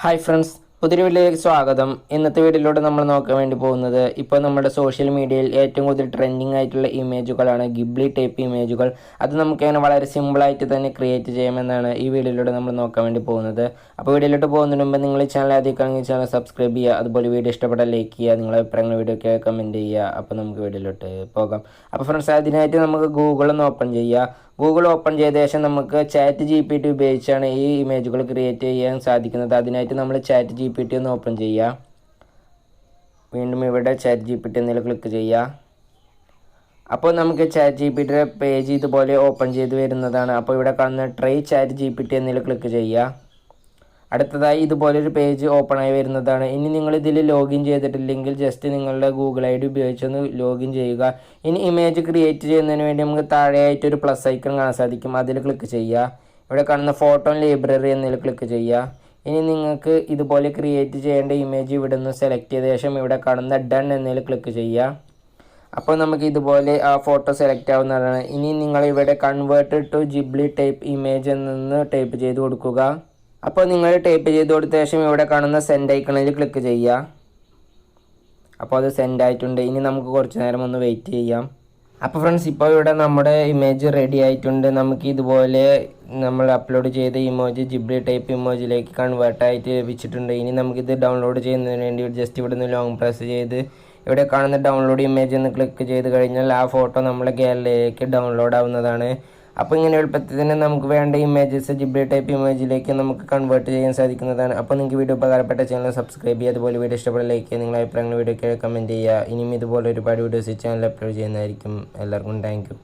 Hi friends, പുതിയൊരു വീഡിയോയിലേക്ക് സ്വാഗതം. ഇന്നത്തെ വീഡിയോയിലൂടെ നമ്മൾ നോക്കാൻ വേണ്ടി പോകുന്നത് ഇപ്പോൾ നമ്മുടെ സോഷ്യൽ മീഡിയയിൽ ഏറ്റവും കൂടുതൽ ട്രെൻഡിങ് ആയിട്ടുള്ള ഇമേജുകളാണ് ഗിബ്ലി ടൈപ്പ് ഇമേജുകൾ. അത് നമുക്ക് അങ്ങനെ വളരെ സിമ്പിളായിട്ട് തന്നെ ക്രിയേറ്റ് ചെയ്യാമെന്നാണ് ഈ വീഡിയോയിലൂടെ നമ്മൾ നോക്കാൻ വേണ്ടി പോകുന്നത്. അപ്പോൾ വീഡിയോയിലോട്ട് പോകുന്നതിന് മുമ്പ് നിങ്ങൾ ഈ ചാനൽ ആദ്യമാണെങ്കിൽ ചാനൽ സബ്സ്ക്രൈബ് ചെയ്യുക, അതുപോലെ വീഡിയോ ഇഷ്ടപ്പെട്ടാൽ ലൈക്ക് ചെയ്യുക, നിങ്ങളുടെ അഭിപ്രായങ്ങൾ വീഡിയോയ്ക്ക് കമൻറ്റ് ചെയ്യുക. അപ്പോൾ നമുക്ക് വീഡിയോയിലോട്ട് പോകാം. അപ്പോൾ ഫ്രണ്ട്സ്, അതിനായിട്ട് നമുക്ക് ഗൂഗിൾ ഒന്ന് ഓപ്പൺ ചെയ്യുക. ഗൂഗിൾ ഓപ്പൺ ചെയ്ത ശേഷം നമുക്ക് ചാറ്റ് GPT ഉപയോഗിച്ചാണ് ഈ ഇമേജുകൾ ക്രിയേറ്റ് ചെയ്യാൻ സാധിക്കുന്നത്. അതിനായിട്ട് നമ്മൾ ചാറ്റ് GPT ഒന്ന് ഓപ്പൺ ചെയ്യുക. വീണ്ടും ഇവിടെ ചാറ്റ് GPT എന്നിൽ ക്ലിക്ക് ചെയ്യുക. അപ്പോൾ നമുക്ക് ചാറ്റ് GPTയുടെ പേജ് ഇതുപോലെ ഓപ്പൺ ചെയ്ത് വരുന്നതാണ്. അപ്പോൾ ഇവിടെ കാണുന്ന ട്രൈ ചാറ്റ് GPT എന്നിൽ ക്ലിക്ക് ചെയ്യുക. അടുത്തതായി ഇതുപോലൊരു പേജ് ഓപ്പൺ ആയി വരുന്നതാണ്. ഇനി നിങ്ങൾ ഇതിൽ ലോഗിൻ ചെയ്തിട്ടില്ലെങ്കിൽ ജസ്റ്റ് നിങ്ങളുടെ ഗൂഗിൾ ID ഉപയോഗിച്ചൊന്ന് ലോഗിൻ ചെയ്യുക. ഇനി ഇമേജ് ക്രിയേറ്റ് ചെയ്യുന്നതിന് വേണ്ടി നമുക്ക് താഴെയായിട്ടൊരു പ്ലസ് ഐക്കൺ കാണാൻ സാധിക്കും. അതിൽ ക്ലിക്ക് ചെയ്യുക. ഇവിടെ കാണുന്ന ഫോട്ടോ ലൈബ്രറി എന്നതിൽ ക്ലിക്ക് ചെയ്യുക. ഇനി നിങ്ങൾക്ക് ഇതുപോലെ ക്രിയേറ്റ് ചെയ്യേണ്ട ഇമേജ് ഇവിടെ നിന്ന് സെലക്ട് ചെയ്ത ശേഷം ഇവിടെ കാണുന്ന ഡൺ എന്നതിൽ ക്ലിക്ക് ചെയ്യുക. അപ്പോൾ നമുക്ക് ഇതുപോലെ ആ ഫോട്ടോ സെലക്ട് ആവുന്നതാണ്. ഇനി നിങ്ങൾ ഇവിടെ convert to Ghibli type image എന്ന് ടൈപ്പ് ചെയ്ത് കൊടുക്കുക. അപ്പോൾ നിങ്ങൾ ടൈപ്പ് ചെയ്ത് കൊടുത്ത ശേഷം ഇവിടെ കാണുന്ന സെൻഡ് ഐക്കണിൽ ക്ലിക്ക് ചെയ്യുക. അപ്പോൾ അത് സെൻഡ് ആയിട്ടുണ്ട്. ഇനി നമുക്ക് കുറച്ച് നേരം ഒന്ന് വെയിറ്റ് ചെയ്യാം. അപ്പോൾ ഫ്രണ്ട്സ്, ഇപ്പോൾ ഇവിടെ നമ്മുടെ ഇമേജ് റെഡി ആയിട്ടുണ്ട്. നമുക്ക് ഇതുപോലെ നമ്മൾ അപ്ലോഡ് ചെയ്ത ഇമോജി ജിബ്ലി ടൈപ്പ് ഇമോജിലേക്ക് കൺവേർട്ടായിട്ട് ലഭിച്ചിട്ടുണ്ട്. ഇനി നമുക്കിത് ഡൗൺലോഡ് ചെയ്യുന്നതിന് വേണ്ടി ജസ്റ്റ് ഇവിടെ നിന്ന് ലോങ് പ്രസ് ചെയ്ത് ഇവിടെ കാണുന്ന ഡൗൺലോഡ് ഇമേജ് എന്ന് ക്ലിക്ക് ചെയ്ത് കഴിഞ്ഞാൽ ആ ഫോട്ടോ നമ്മുടെ ഗാലറിയിലേക്ക് ഡൗൺലോഡ് ആവുന്നതാണ്. അപ്പോൾ ഇങ്ങനെ എളുപ്പത്തിൽ തന്നെ നമുക്ക് വേണ്ട ഇമേജസ് ജിബ്ലി ടൈപ്പ് ഇമേജിലേക്ക് നമുക്ക് കൺവേർട്ട് ചെയ്യാൻ സാധിക്കുന്നതാണ്. അപ്പോൾ നിങ്ങൾക്ക് വീഡിയോ ഉപകാരപ്പെട്ട ചാനൽ സബ്സ്ക്രൈബ് ചെയ്യുക, അതുപോലെ വീഡിയോ ഇഷ്ടപ്പെട്ട ലൈക്ക് ചെയ്യുക, നിങ്ങളുടെ അഭിപ്രായങ്ങൾ വീഡിയോയ്ക്ക് കമൻറ്റ് ചെയ്യുക. ഇനിയും ഇതുപോലെ ഒരുപാട് വീഡിയോസ് ചാനൽ അപ്ലോഡ് ചെയ്യുന്നതായിരിക്കും. എല്ലാവർക്കും താങ്ക് യു.